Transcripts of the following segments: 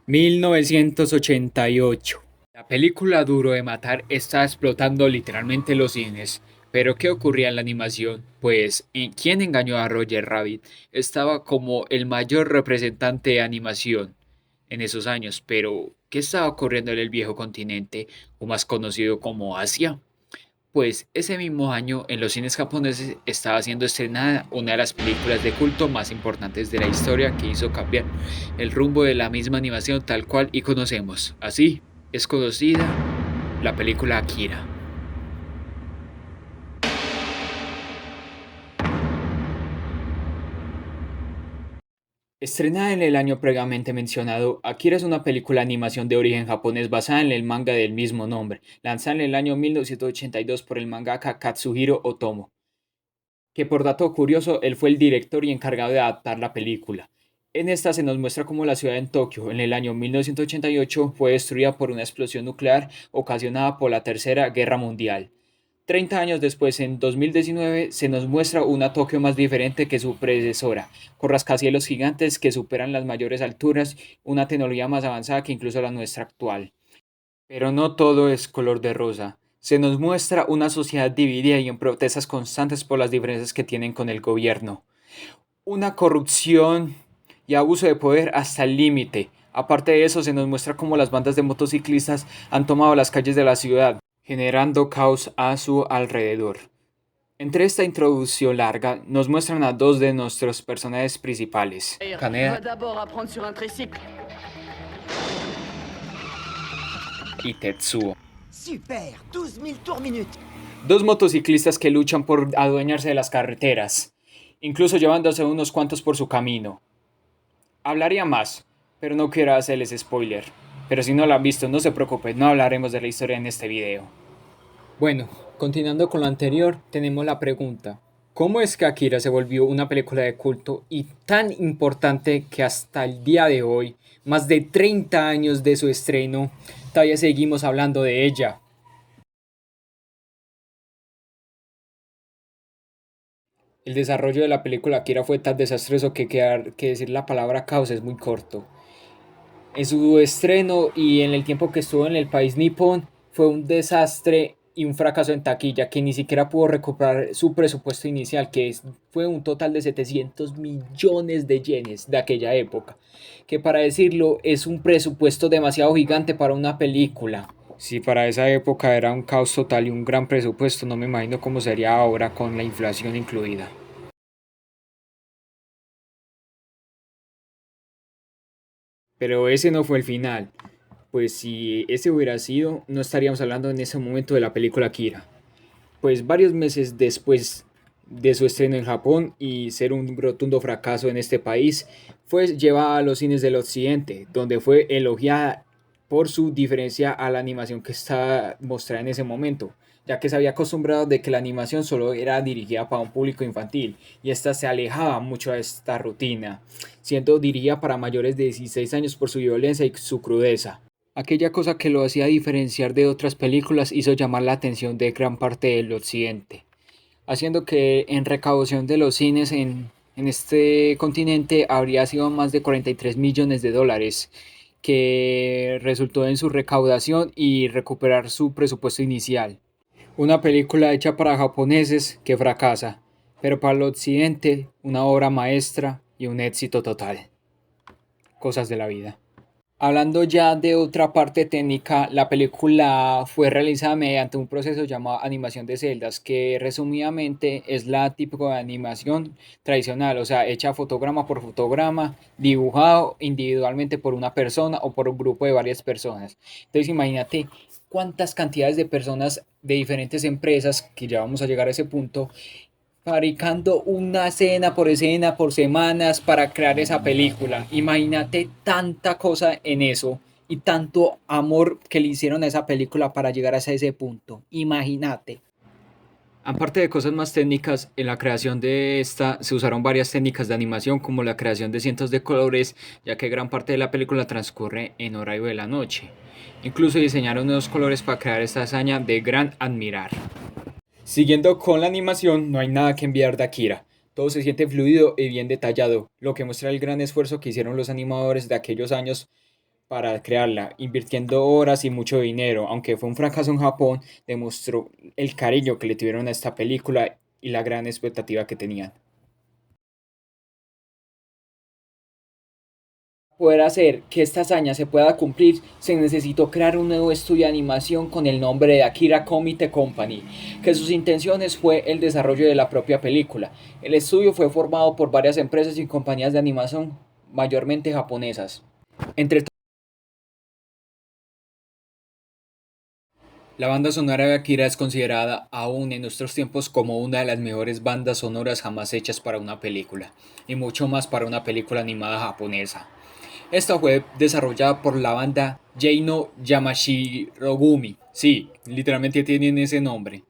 1988. La película Duro de Matar está explotando literalmente los cines. Pero ¿qué ocurría en la animación? Pues, ¿quién engañó a Roger Rabbit? Estaba como el mayor representante de animación en esos años, pero ¿qué estaba ocurriendo en el viejo continente, o más conocido como Asia? Pues ese mismo año en los cines japoneses estaba siendo estrenada una de las películas de culto más importantes de la historia que hizo cambiar el rumbo de la misma animación tal cual y conocemos. Así es conocida la película Akira. Estrenada en el año previamente mencionado, Akira es una película de animación de origen japonés basada en el manga del mismo nombre, lanzada en el año 1982 por el mangaka Katsuhiro Otomo, que por dato curioso, él fue el director y encargado de adaptar la película. En esta se nos muestra cómo la ciudad en Tokio, en el año 1988, fue destruida por una explosión nuclear ocasionada por la Tercera Guerra Mundial. 30 años después, en 2019, se nos muestra una Tokio más diferente que su predecesora, con rascacielos gigantes que superan las mayores alturas, una tecnología más avanzada que incluso la nuestra actual. Pero no todo es color de rosa. Se nos muestra una sociedad dividida y en protestas constantes por las diferencias que tienen con el gobierno. Una corrupción y abuso de poder hasta el límite. Aparte de eso, se nos muestra cómo las bandas de motociclistas han tomado las calles de la ciudad, generando caos a su alrededor. Entre esta introducción larga, nos muestran a dos de nuestros personajes principales, Kaneda y Tetsuo. Super, 12 000 tours minute. Dos motociclistas que luchan por adueñarse de las carreteras, incluso llevándose unos cuantos por su camino. Hablaría más, pero no quiero hacerles spoiler. Pero si no lo han visto, no se preocupen, no hablaremos de la historia en este video. Bueno, continuando con lo anterior, tenemos la pregunta: ¿cómo es que Akira se volvió una película de culto y tan importante que hasta el día de hoy, más de 30 años de su estreno, todavía seguimos hablando de ella? El desarrollo de la película Akira fue tan desastroso que decir la palabra caos es muy corto. En su estreno y en el tiempo que estuvo en el país nipón fue un desastre y un fracaso en taquilla que ni siquiera pudo recuperar su presupuesto inicial, fue un total de 700 millones de yenes de aquella época, que para decirlo es un presupuesto demasiado gigante para una película. Si para esa época era un caos total y un gran presupuesto, no me imagino cómo sería ahora con la inflación incluida. Pero ese no fue el final. Pues si ese hubiera sido, no estaríamos hablando en ese momento de la película Akira. Pues varios meses después de su estreno en Japón y ser un rotundo fracaso en este país, fue llevada a los cines del occidente, donde fue elogiada por su diferencia a la animación que estaba mostrada en ese momento, ya que se había acostumbrado de que la animación solo era dirigida para un público infantil y esta se alejaba mucho de esta rutina, siendo dirigida para mayores de 16 años por su violencia y su crudeza. Aquella cosa que lo hacía diferenciar de otras películas hizo llamar la atención de gran parte del occidente, haciendo que en recaudación de los cines en este continente habría sido más de 43 millones de dólares, que resultó en su recaudación y recuperar su presupuesto inicial. Una película hecha para japoneses que fracasa, pero para el occidente una obra maestra y un éxito total. Cosas de la vida. Hablando ya de otra parte técnica, la película fue realizada mediante un proceso llamado animación de celdas, que resumidamente es la típica de animación tradicional, o sea, hecha fotograma por fotograma, dibujado individualmente por una persona o por un grupo de varias personas. Entonces imagínate cuántas cantidades de personas de diferentes empresas, que ya vamos a llegar a ese punto, fabricando una escena por semanas para crear esa película. Imagínate tanta cosa en eso y tanto amor que le hicieron a esa película para llegar hasta ese punto. Imagínate. Aparte de cosas más técnicas, en la creación de esta se usaron varias técnicas de animación como la creación de cientos de colores, ya que gran parte de la película transcurre en horario de la noche. Incluso diseñaron nuevos colores para crear esta hazaña de gran admirar. Siguiendo con la animación, no hay nada que enviar de Akira. Todo se siente fluido y bien detallado, lo que muestra el gran esfuerzo que hicieron los animadores de aquellos años para crearla, invirtiendo horas y mucho dinero. Aunque fue un fracaso en Japón, demostró el cariño que le tuvieron a esta película y la gran expectativa que tenían. Poder hacer que esta hazaña se pueda cumplir, se necesitó crear un nuevo estudio de animación con el nombre de Akira Comite Company, que sus intenciones fue el desarrollo de la propia película. El estudio fue formado por varias empresas y compañías de animación, mayormente japonesas. Entre La banda sonora de Akira es considerada aún en nuestros tiempos como una de las mejores bandas sonoras jamás hechas para una película, y mucho más para una película animada japonesa. Esta fue desarrollada por la banda Jay-No Yamashirogumi, sí, literalmente tienen ese nombre.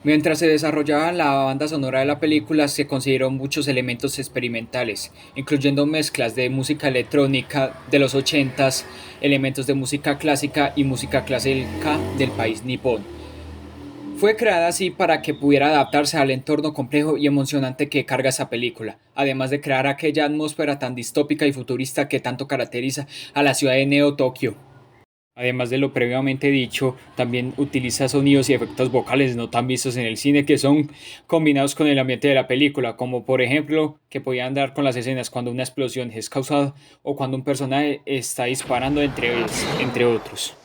Mientras se desarrollaba la banda sonora de la película, se consideraron muchos elementos experimentales, incluyendo mezclas de música electrónica de los 80s, elementos de música clásica y música clásica del país nipón. Fue creada así para que pudiera adaptarse al entorno complejo y emocionante que carga esa película, además de crear aquella atmósfera tan distópica y futurista que tanto caracteriza a la ciudad de Neo Tokio. Además de lo previamente dicho, también utiliza sonidos y efectos vocales no tan vistos en el cine que son combinados con el ambiente de la película, como por ejemplo que podían dar con las escenas cuando una explosión es causada o cuando un personaje está disparando entre otros.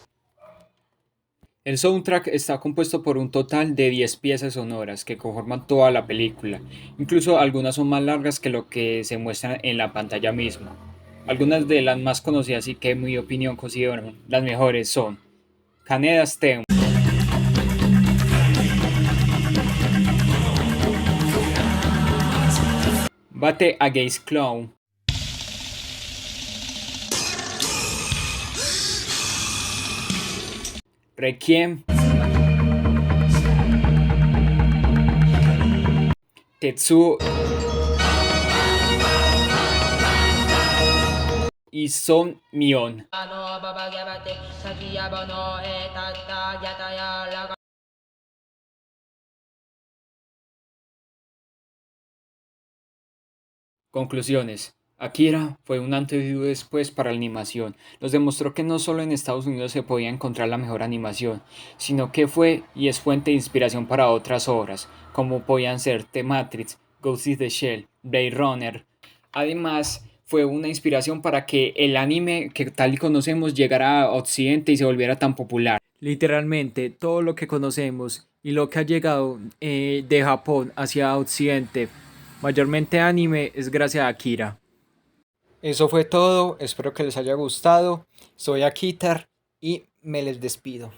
El soundtrack está compuesto por un total de 10 piezas sonoras que conforman toda la película, incluso algunas son más largas que lo que se muestra en la pantalla misma. Algunas de las más conocidas y que en mi opinión considero las mejores son Kaneda's Theme, Bate Against Clown, Requiem, Tetsuo y Son Mion. Conclusiones. Akira fue un antes y un después para la animación. Nos demostró que no solo en Estados Unidos se podía encontrar la mejor animación, sino que fue y es fuente de inspiración para otras obras, como podían ser The Matrix, Ghost in the Shell, Blade Runner. Además, fue una inspiración para que el anime que tal y conocemos llegara a Occidente y se volviera tan popular. Literalmente, todo lo que conocemos y lo que ha llegado de Japón hacia Occidente, mayormente anime, es gracias a Akira. Eso fue todo, espero que les haya gustado. Soy Akitar y me les despido.